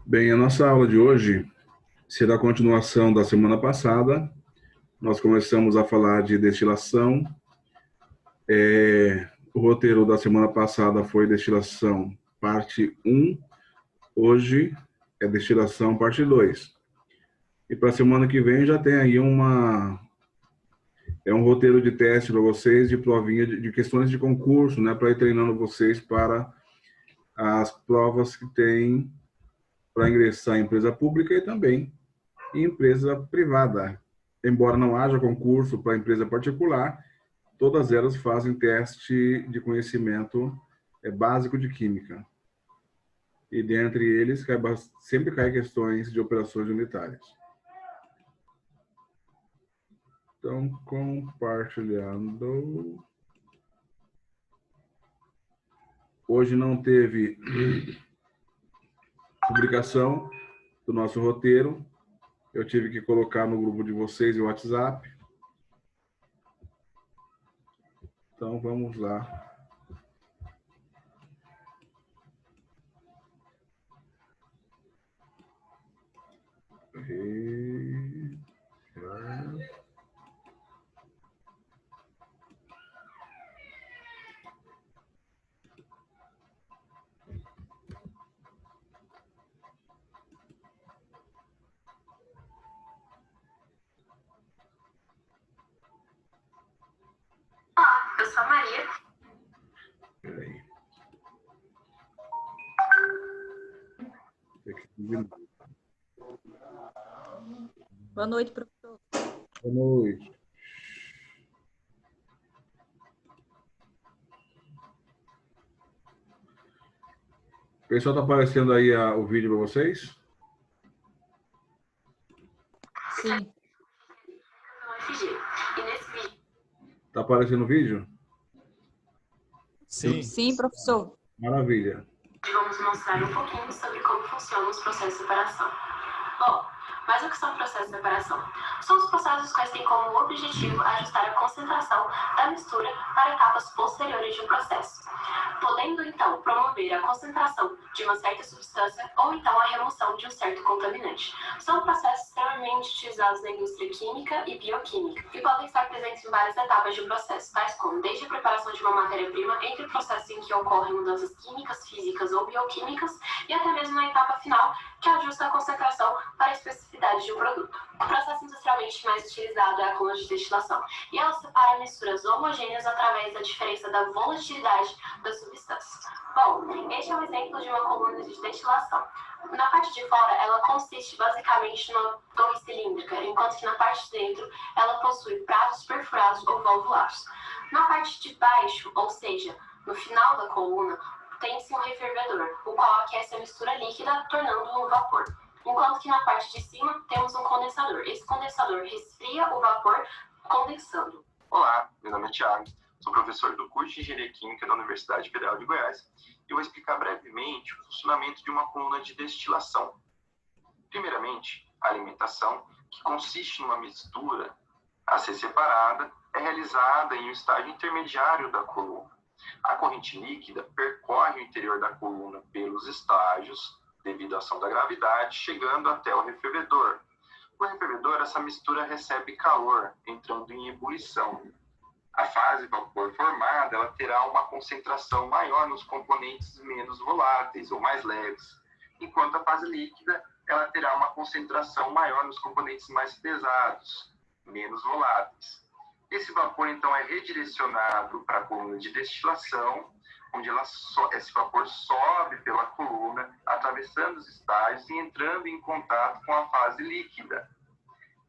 Bem, a nossa aula de hoje será a continuação da semana passada. Nós começamos a falar de destilação. O roteiro da semana passada foi destilação parte 1. Hoje é destilação parte 2. E para a semana que vem já tem aí um roteiro de teste para vocês, de provinha, de questões de concurso, né, para ir treinando vocês para as provas que tem para ingressar em empresa pública e também em empresa privada. Embora não haja concurso para empresa particular, todas elas fazem teste de conhecimento básico de química. E dentre eles, sempre cai questões de operações unitárias. Então, compartilhando. Hoje não teve publicação do nosso roteiro. Eu tive que colocar no grupo de vocês o WhatsApp. Então, vamos lá. Olá, eu sou a Maria. Peraí. Boa noite, professor. Boa noite. Pessoal, está aparecendo aí o vídeo para vocês? Sim. Está aparecendo o vídeo? Sim. Sim, professor. Maravilha. Vamos mostrar um pouquinho sobre como funcionam os processos de separação. Bom, mas o que são processos de separação? São os processos quais têm como objetivo ajustar a concentração da mistura para etapas posteriores de um processo, podendo então promover a concentração de uma certa substância ou então a remoção de um certo contaminante. São processos extremamente utilizados na indústria química e bioquímica e podem estar presentes em várias etapas de um processo, tais como desde a preparação de uma matéria-prima, entre processos em que ocorrem mudanças químicas, físicas ou bioquímicas e até mesmo na etapa final, que ajusta a concentração para a especificidade de um produto. O processo industrialmente mais utilizado é a coluna de destilação, e ela separa misturas homogêneas através da diferença da volatilidade das substâncias. Bom, este é um exemplo de uma coluna de destilação. Na parte de fora, ela consiste basicamente numa torre cilíndrica, enquanto que na parte de dentro, ela possui pratos perfurados ou valvulados. Na parte de baixo, ou seja, no final da coluna, tem-se um refervedor, o qual aquece a mistura líquida, tornando-o um vapor. Enquanto que na parte de cima temos um condensador. Esse condensador resfria o vapor condensando. Olá, meu nome é Thiago, sou professor do curso de Engenharia Química da Universidade Federal de Goiás e vou explicar brevemente o funcionamento de uma coluna de destilação. Primeiramente, a alimentação, que consiste numa mistura a ser separada, é realizada em um estágio intermediário da coluna. A corrente líquida percorre o interior da coluna pelos estágios, devido à ação da gravidade, chegando até o refervedor. No refervedor, essa mistura recebe calor, entrando em ebulição. A fase vapor formada, ela terá uma concentração maior nos componentes menos voláteis ou mais leves, enquanto a fase líquida, ela terá uma concentração maior nos componentes mais pesados, menos voláteis. Esse vapor, então, é redirecionado para a coluna de destilação, onde esse vapor sobe pela coluna, atravessando os estágios e entrando em contato com a fase líquida.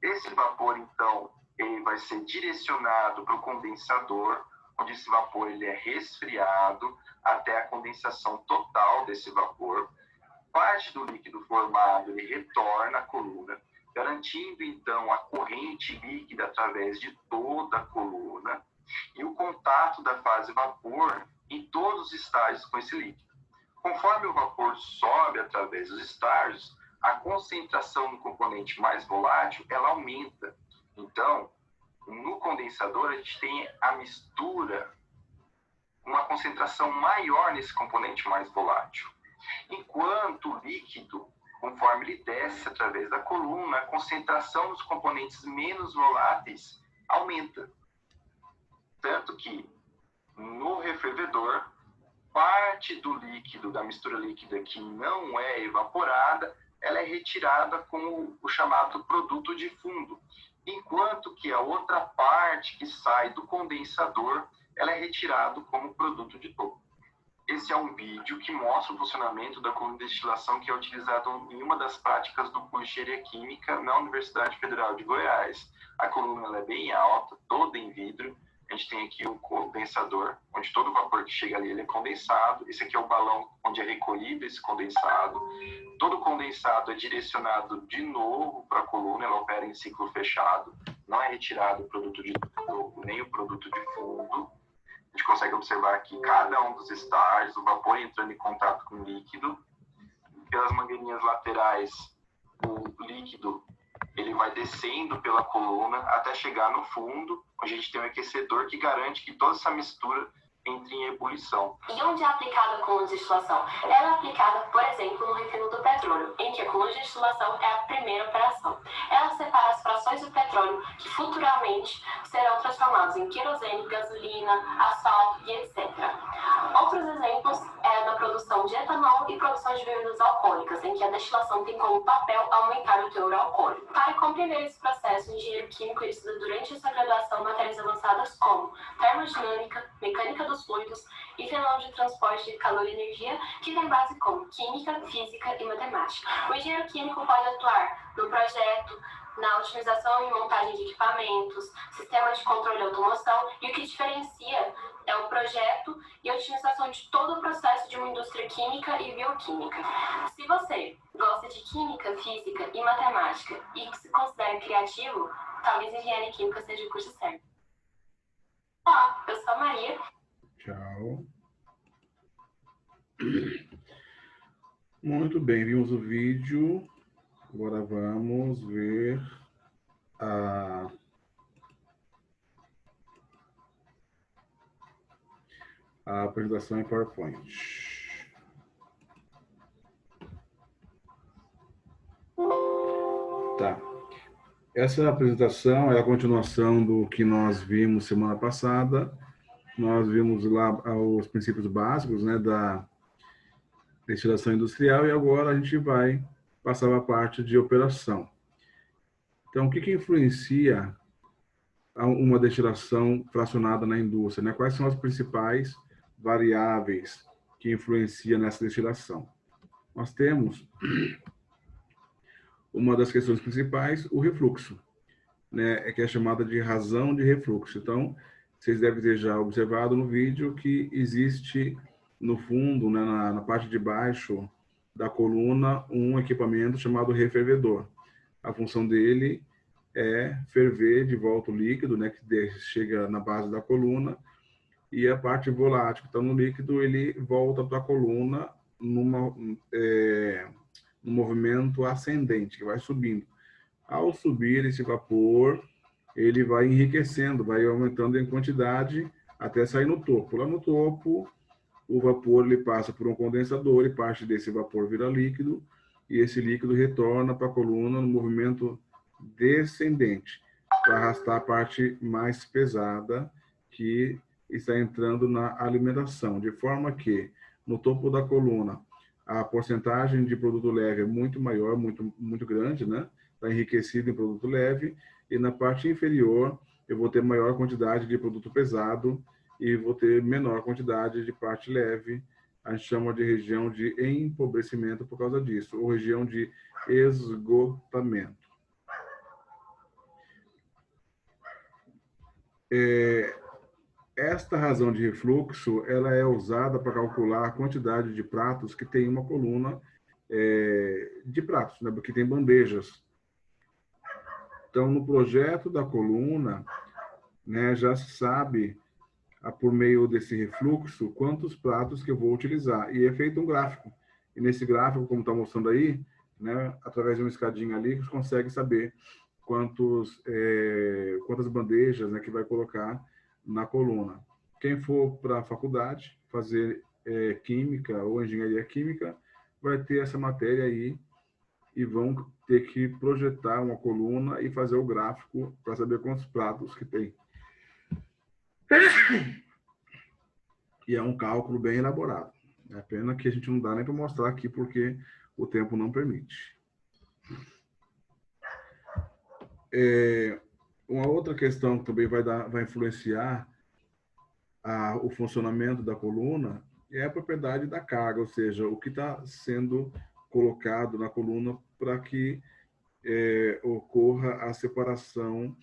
Esse vapor, então, ele vai ser direcionado para o condensador, onde esse vapor ele é resfriado até a condensação total desse vapor. Parte do líquido formado ele retorna à coluna, garantindo, então, a corrente líquida através de toda a coluna e o contato da fase vapor em todos os estágios com esse líquido. Conforme o vapor sobe através dos estágios, a concentração no componente mais volátil, ela aumenta. Então, no condensador, a gente tem a mistura, uma concentração maior nesse componente mais volátil. Enquanto o líquido, conforme ele desce através da coluna, a concentração dos componentes menos voláteis aumenta. Tanto que, no refervedor, parte do líquido, da mistura líquida que não é evaporada, ela é retirada como o chamado produto de fundo, enquanto que a outra parte que sai do condensador, ela é retirada como produto de topo. Esse é um vídeo que mostra o funcionamento da coluna de destilação que é utilizado em uma das práticas do curso de Engenharia Química na Universidade Federal de Goiás. A coluna ela é bem alta, toda em vidro. A gente tem aqui um condensador, onde todo o vapor que chega ali ele é condensado. Esse aqui é o balão onde é recolhido esse condensado. Todo condensado é direcionado de novo para a coluna, ela opera em ciclo fechado. Não é retirado o produto de topo, nem o produto de fundo. A gente consegue observar aqui cada um dos estágios, o vapor entrando em contato com o líquido. Pelas mangueirinhas laterais, o líquido ele vai descendo pela coluna até chegar no fundo, onde a gente tem um aquecedor que garante que toda essa mistura entre em ebulição. E onde é aplicada a coluna de destilação? Ela é aplicada, por exemplo, no refino do petróleo, em que a coluna de destilação é a primeira operação. Ela separa as frações do petróleo que futuramente serão transformados em querosene, gasolina, asfalto e etc. Outros exemplos é da produção de etanol e produção de bebidas alcoólicas, em que a destilação tem como papel aumentar o teor alcoólico. Para compreender esse processo, o engenheiro químico estuda durante essa graduação matérias avançadas como termodinâmica, mecânica dos fluidos e fenômeno de transporte de calor e energia, que tem base como química, física e matemática. O engenheiro químico pode atuar no projeto, na otimização e montagem de equipamentos, sistemas de controle e automoção, e o que diferencia é o projeto e a otimização de todo o processo de uma indústria química e bioquímica. Se você gosta de química, física e matemática e se considera criativo, talvez engenharia química seja o curso certo. Olá, eu sou a Maria. Tchau. Muito bem, vimos o vídeo. Agora vamos ver a apresentação em PowerPoint. Tá. Essa apresentação é a continuação do que nós vimos semana passada. Nós vimos lá os princípios básicos, né, da destilação industrial e agora a gente vai passar a parte de operação. Então, o que influencia uma destilação fracionada na indústria, né? Quais são as principais variáveis que influenciam nessa destilação? Nós temos uma das questões principais, o refluxo, né? Que é chamada de razão de refluxo. Então, vocês devem ter já observado no vídeo que existe no fundo, né, na parte de baixo da coluna, um equipamento chamado refervedor. A função dele é ferver de volta o líquido, né, que chega na base da coluna, e a parte volátil que está no líquido, ele volta para a coluna num movimento ascendente, que vai subindo. Ao subir esse vapor, ele vai enriquecendo, vai aumentando em quantidade até sair no topo. Lá no topo, o vapor ele passa por um condensador e parte desse vapor vira líquido, e esse líquido retorna para a coluna no movimento descendente, para arrastar a parte mais pesada que está entrando na alimentação, de forma que no topo da coluna a porcentagem de produto leve é muito maior, muito grande, né? Está enriquecido em produto leve, e na parte inferior eu vou ter maior quantidade de produto pesado e vou ter menor quantidade de parte leve. A gente chama de região de empobrecimento por causa disso, ou região de esgotamento. Esta razão de refluxo, ela é usada para calcular a quantidade de pratos que tem uma coluna de pratos, né? Porque tem bandejas. Então, no projeto da coluna, né, já se sabe, por meio desse refluxo, quantos pratos que eu vou utilizar. E é feito um gráfico. E nesse gráfico, como está mostrando aí, né, através de uma escadinha ali, você consegue saber quantas bandejas, né, que vai colocar na coluna. Quem for para a faculdade fazer química ou engenharia química vai ter essa matéria aí e vão ter que projetar uma coluna e fazer o gráfico para saber quantos pratos que tem. E é um cálculo bem elaborado. É pena que a gente não dá nem para mostrar aqui porque o tempo não permite. Uma outra questão que também vai influenciar o funcionamento da coluna é a propriedade da carga, ou seja, o que está sendo colocado na coluna para que ocorra a separação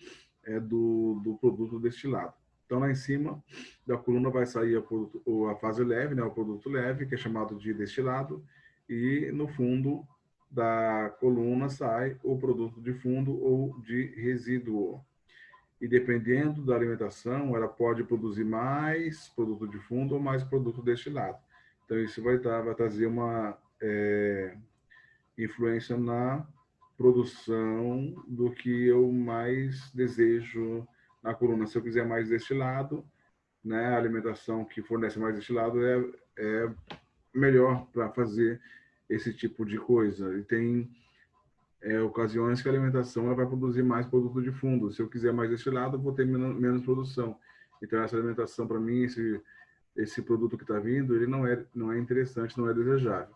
do produto destilado. Então, lá em cima da coluna vai sair a fase leve, né, o produto leve, que é chamado de destilado, e no fundo da coluna sai o produto de fundo ou de resíduo. E dependendo da alimentação, ela pode produzir mais produto de fundo ou mais produto destilado. Então, isso vai trazer uma influência na produção do que eu mais desejo na coluna. Se eu quiser mais destilado, né, a alimentação que fornece mais destilado é melhor para fazer esse tipo de coisa. E tem ocasiões que a alimentação ela vai produzir mais produto de fundo. Se eu quiser mais destilado, eu vou ter menos produção. Então, essa alimentação, para mim, esse produto que está vindo, ele não é interessante, não é desejável.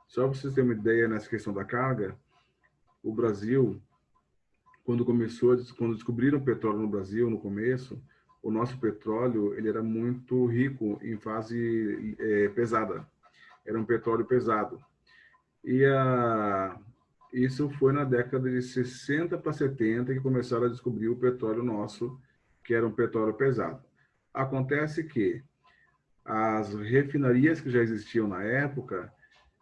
Só para vocês terem uma ideia nessa questão da carga, o Brasil, quando descobriram o petróleo no Brasil, no começo, o nosso petróleo ele era muito rico em fase pesada. Era um petróleo pesado. E isso foi na década de 60 para 70 que começaram a descobrir o petróleo nosso, que era um petróleo pesado. Acontece que as refinarias que já existiam na época,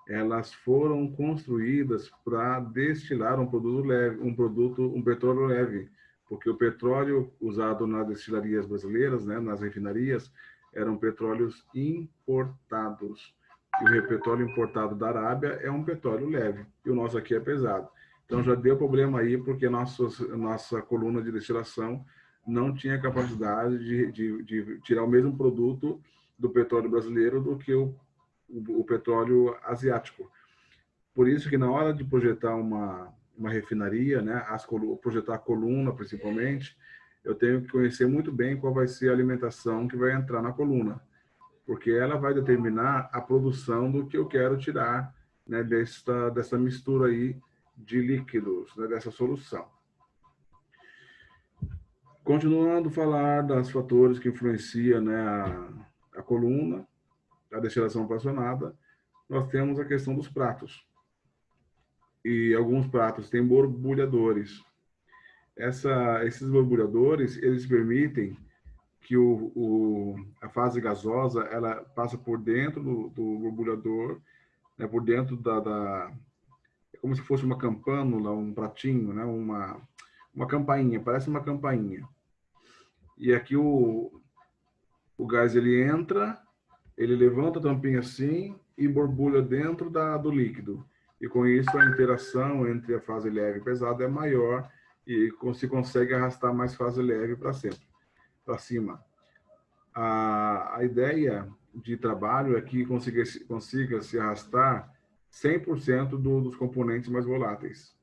elas foram construídas para destilar um produto leve, um petróleo leve, porque o petróleo usado nas destilarias brasileiras, né, nas refinarias, eram petróleos importados. E o petróleo importado da Arábia é um petróleo leve, e o nosso aqui é pesado. Então já deu problema aí, porque nossa coluna de destilação não tinha capacidade de tirar o mesmo produto do petróleo brasileiro do que o petróleo asiático. Por isso que na hora de projetar uma refinaria, né, projetar a coluna principalmente, eu tenho que conhecer muito bem qual vai ser a alimentação que vai entrar na coluna, porque ela vai determinar a produção do que eu quero tirar, né, dessa mistura aí de líquidos, né, dessa solução. Continuando a falar dos fatores que influenciam, né, a coluna, a destilação fracionada, nós temos a questão dos pratos. E alguns pratos têm borbulhadores. Esses borbulhadores, eles permitem que a fase gasosa ela passa por dentro do borbulhador, né, por dentro é como se fosse uma campânula, um pratinho, né, uma campainha, parece uma campainha. E aqui o gás ele entra, ele levanta a tampinha assim e borbulha dentro do líquido. E com isso a interação entre a fase leve e pesada é maior e se consegue arrastar mais fase leve para cima. A ideia de trabalho é que consiga se arrastar 100% dos componentes mais voláteis.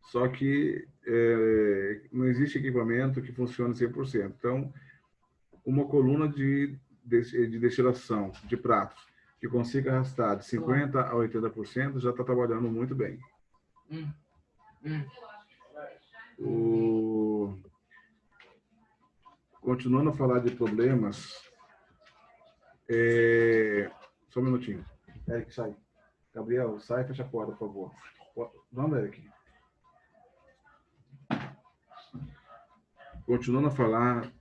Só que não existe equipamento que funcione 100%. Então, uma coluna de destilação de pratos que consiga arrastar de 50% a 80% já está trabalhando muito bem. Continuando a falar de problemas, só um minutinho. Eric, sai. Gabriel, sai e fecha a porta, por favor. Vamos, Eric. Continuando a falar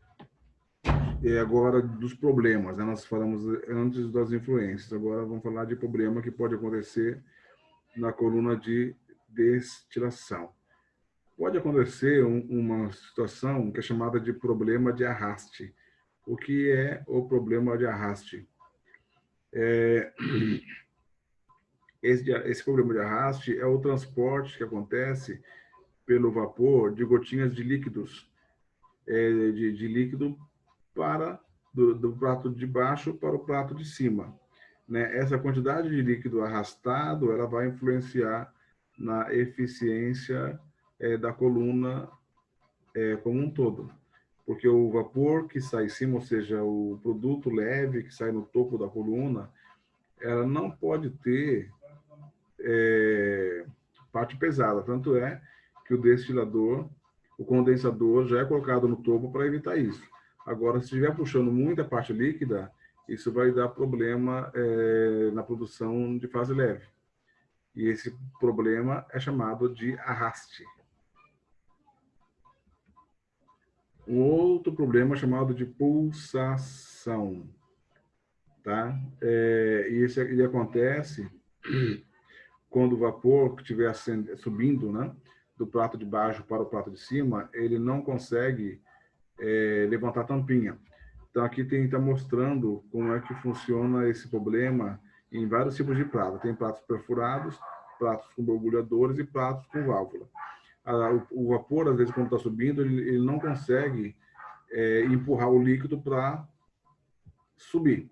agora dos problemas, né? Nós falamos antes das influências, agora vamos falar de problema que pode acontecer na coluna de destilação. Pode acontecer uma situação que é chamada de problema de arraste. O que é o problema de arraste? Esse problema de arraste é o transporte que acontece pelo vapor de gotinhas de líquidos, de líquido para do prato de baixo para o prato de cima. Né? Essa quantidade de líquido arrastado, ela vai influenciar na eficiência da coluna como um todo. Porque o vapor que sai em cima, ou seja, o produto leve que sai no topo da coluna, ela não pode ter parte pesada. Tanto é que o destilador, o condensador já é colocado no topo para evitar isso. Agora, se estiver puxando muita parte líquida, isso vai dar problema na produção de fase leve. E esse problema é chamado de arraste. Um outro problema é chamado de pulsação. Tá? E isso ele acontece quando o vapor que estiver subindo, né, do prato de baixo para o prato de cima, ele não consegue levantar a tampinha. Então, aqui está mostrando como é que funciona esse problema em vários tipos de prato. Tem pratos perfurados, pratos com borbulhadores e pratos com válvula. O vapor, às vezes, quando está subindo, ele não consegue empurrar o líquido para subir.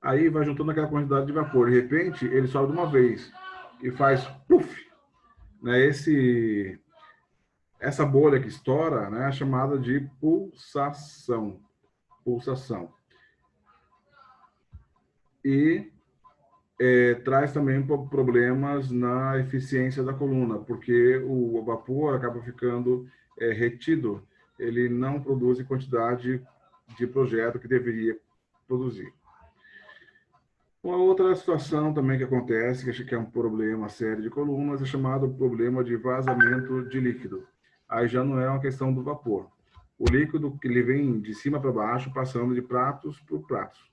Aí vai juntando aquela quantidade de vapor. De repente, ele sobe de uma vez e faz puff. Né? Essa bolha que estoura, né, é chamada de pulsação. Pulsação. E traz também problemas na eficiência da coluna, porque o vapor acaba ficando retido. Ele não produz em quantidade de projeto que deveria produzir. Uma outra situação também que acontece, que acho que é um problema sério de colunas, é chamado problema de vazamento de líquido. Aí já não é uma questão do vapor. O líquido que ele vem de cima para baixo, passando de pratos por pratos.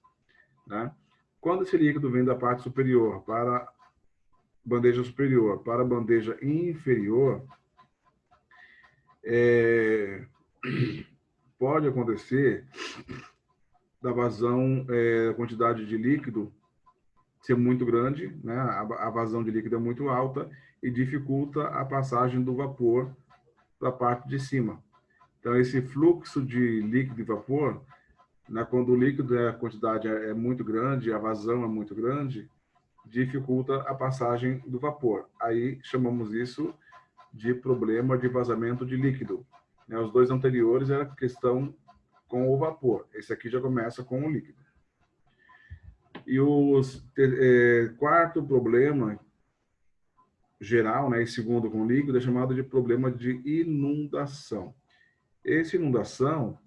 Né? Quando esse líquido vem da parte superior para a bandeja superior para a bandeja inferior, pode acontecer da vazão, a quantidade de líquido ser muito grande, né? A vazão de líquido é muito alta e dificulta a passagem do vapor para a parte de cima. Então, esse fluxo de líquido e vapor, né, quando o líquido, a quantidade é muito grande, a vazão é muito grande, dificulta a passagem do vapor. Aí chamamos isso de problema de vazamento de líquido. Né? Os dois anteriores era questão com o vapor. Esse aqui já começa com o líquido. E o quarto problema geral, né, e segundo com líquido, é chamado de problema de inundação. Essa inundação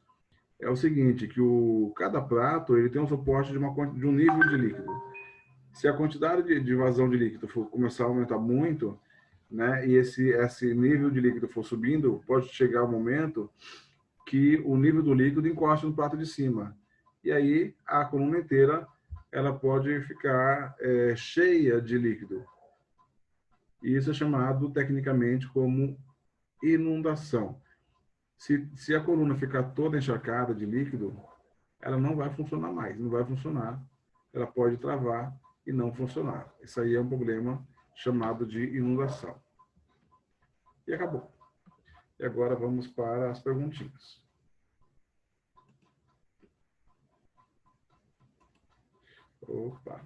é o seguinte, que cada prato ele tem um suporte de um nível de líquido. Se a quantidade de vazão de líquido for começar a aumentar muito, né, e esse nível de líquido for subindo, pode chegar um momento que o nível do líquido encosta no prato de cima. E aí a coluna inteira ela pode ficar cheia de líquido. E isso é chamado tecnicamente como inundação. Se a coluna ficar toda encharcada de líquido, ela não vai funcionar mais, não vai funcionar. Ela pode travar e não funcionar. Isso aí é um problema chamado de inundação. E acabou. E agora vamos para as perguntinhas. Opa!